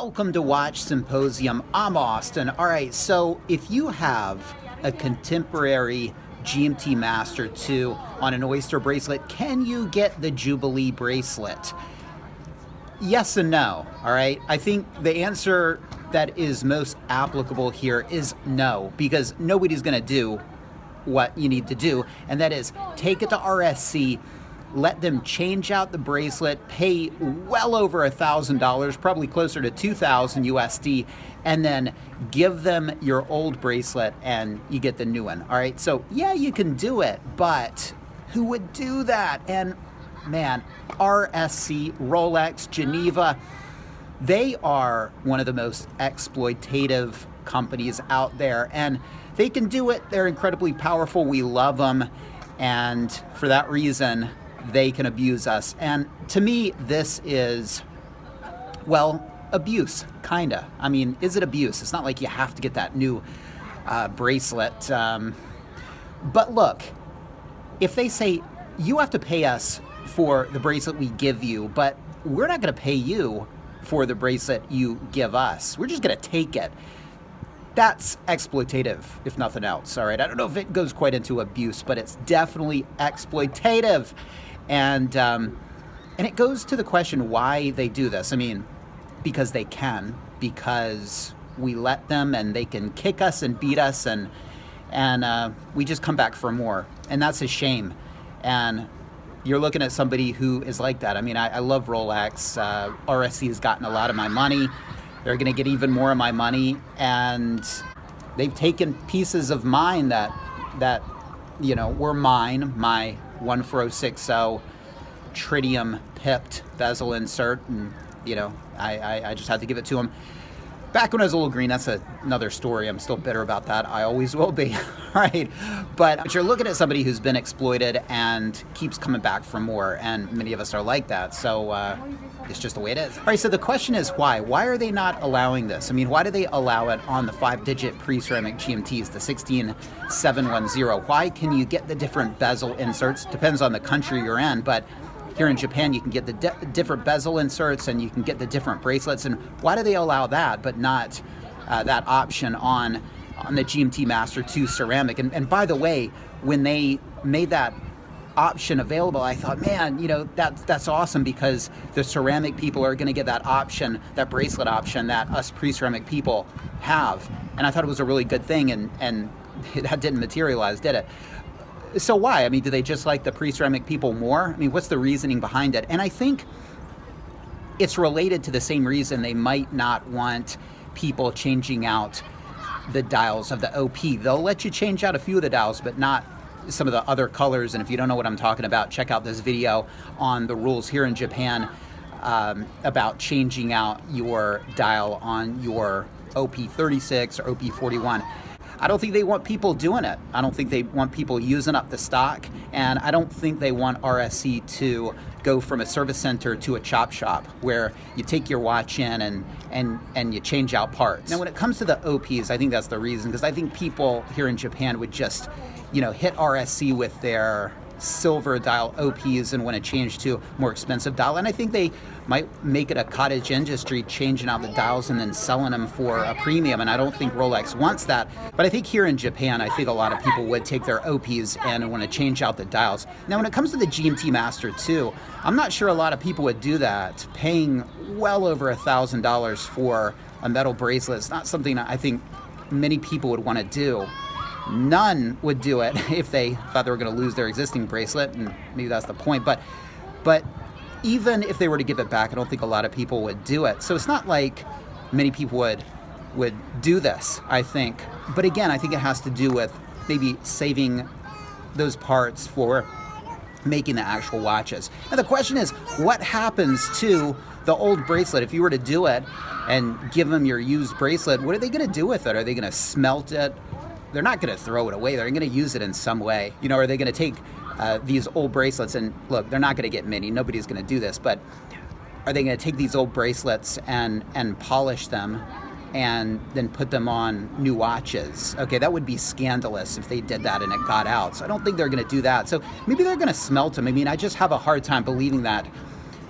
Welcome to Watch Symposium. I'm Austin. All right, so if you have a contemporary GMT Master 2 on an Oyster bracelet, can you get the Jubilee bracelet? Yes and no, all right? I think the answer that is most applicable here is no, because nobody's gonna do what you need to do, and that is take it to RSC, let them change out the bracelet, pay well over $1,000, probably closer to 2,000 USD, and then give them your old bracelet and you get the new one. All right, so yeah, you can do it, but who would do that? And man, RSC, Rolex, Geneva, they are one of the most exploitative companies out there, and they can do it. They're incredibly powerful. We love them, and for that reason, they can abuse us. And to me, this is, well, abuse, kinda. I mean, is it abuse? It's not like you have to get that new bracelet. But look, if they say, you have to pay us for the bracelet we give you, but we're not gonna pay you for the bracelet you give us. We're just gonna take it. That's exploitative, if nothing else, all right? I don't know if it goes quite into abuse, but it's definitely exploitative. And it goes to the question why they do this. I mean, because they can, because we let them, and they can kick us and beat us, and we just come back for more. And that's a shame. And you're looking at somebody who is like that. I mean, I love Rolex. RSC has gotten a lot of my money. They're gonna get even more of my money, and they've taken pieces of mine that you know, were mine, my 14060 tritium pipped bezel insert, and you know, I just had to give it to them. Back when I was a little green, that's another story. I'm still bitter about that. I always will be, right? But you're looking at somebody who's been exploited and keeps coming back for more, and many of us are like that, so it's just the way it is. All right, so the question is why? Why are they not allowing this? I mean, why do they allow it on the 5-digit Preceramic GMTs, the 16710? Why can you get the different bezel inserts? Depends on the country you're in, but here in Japan, you can get the different bezel inserts, and you can get the different bracelets. And why do they allow that, but not that option on the GMT Master 2 ceramic? And by the way, when they made that option available, I thought, man, you know, that's awesome, because the ceramic people are going to get that option, that bracelet option that us pre-ceramic people have. And I thought it was a really good thing, and that didn't materialize, did it? So why? I mean, do they just like the pre-ceramic people more? I mean, what's the reasoning behind it? And I think it's related to the same reason they might not want people changing out the dials of the OP. They'll let you change out a few of the dials, but not some of the other colors. And if you don't know what I'm talking about, check out this video on the rules here in Japan about changing out your dial on your OP36 or OP41. I don't think they want people doing it. I don't think they want people using up the stock, and I don't think they want RSC to go from a service center to a chop shop where you take your watch in and you change out parts. Now, when it comes to the OPs, I think that's the reason, because I think people here in Japan would just, you know, hit RSC with their silver dial OPs and want to change to a more expensive dial. And I think they might make it a cottage industry, changing out the dials and then selling them for a premium. And I don't think Rolex wants that. But I think here in Japan, I think a lot of people would take their OPs and want to change out the dials. Now, when it comes to the GMT Master 2, I'm not sure a lot of people would do that. Paying well over $1,000 for a metal bracelet is not something I think many people would want to do. None would do it if they thought they were going to lose their existing bracelet, and maybe that's the point. But even if they were to give it back, I don't think a lot of people would do it. So it's not like many people would do this, I think. But again, I think it has to do with maybe saving those parts for making the actual watches. And the question is, what happens to the old bracelet if you were to do it and give them your used bracelet? What are they going to do with it? Are they going to smelt it? They're not going to throw it away. They're going to use it in some way. You know, are they going to take these old bracelets, and look, they're not going to get many. Nobody's going to do this, but are they going to take these old bracelets and polish them and then put them on new watches? Okay, that would be scandalous if they did that and it got out. So I don't think they're going to do that. So maybe they're going to smelt them. I mean, I just have a hard time believing that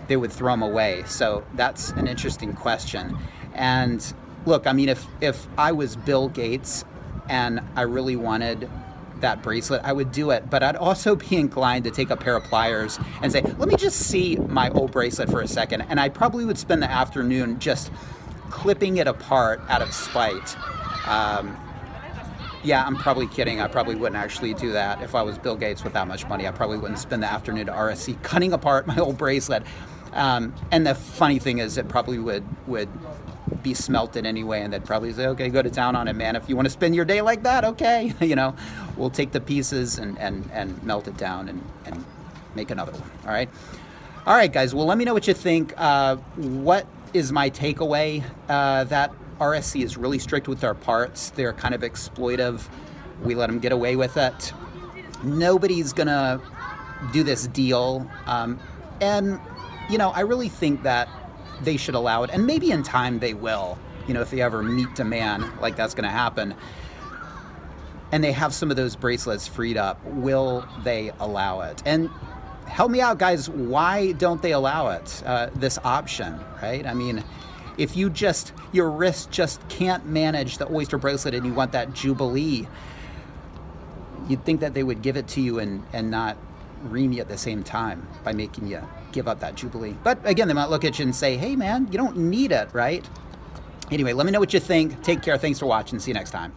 they would throw them away. So that's an interesting question. And look, I mean, if I was Bill Gates and I really wanted that bracelet, I would do it. But I'd also be inclined to take a pair of pliers and say, let me just see my old bracelet for a second. And I probably would spend the afternoon just clipping it apart out of spite. Yeah, I'm probably kidding. I probably wouldn't actually do that. If I was Bill Gates with that much money, I probably wouldn't spend the afternoon at RSC cutting apart my old bracelet. And the funny thing is, it probably would be smelted anyway, and they'd probably say, okay, go to town on it, man. If you want to spend your day like that, okay. We'll take the pieces and melt it down and make another one. All right, guys. Well, let me know what you think. What is my takeaway? That RSC is really strict with their parts. They're kind of exploitive. We let them get away with it. Nobody's gonna do this deal. And I really think that they should allow it, and maybe in time they will, if they ever meet demand, like that's going to happen, and they have some of those bracelets freed up, will they allow it? And help me out, guys, why don't they allow it, this option, right? I mean, if your wrist just can't manage the Oyster bracelet and you want that Jubilee, you'd think that they would give it to you and not ream you at the same time by making you give up that Jubilee. But again, they might look at you and say, hey man, you don't need it, right? Anyway, let me know what you think. Take care. Thanks for watching. See you next time.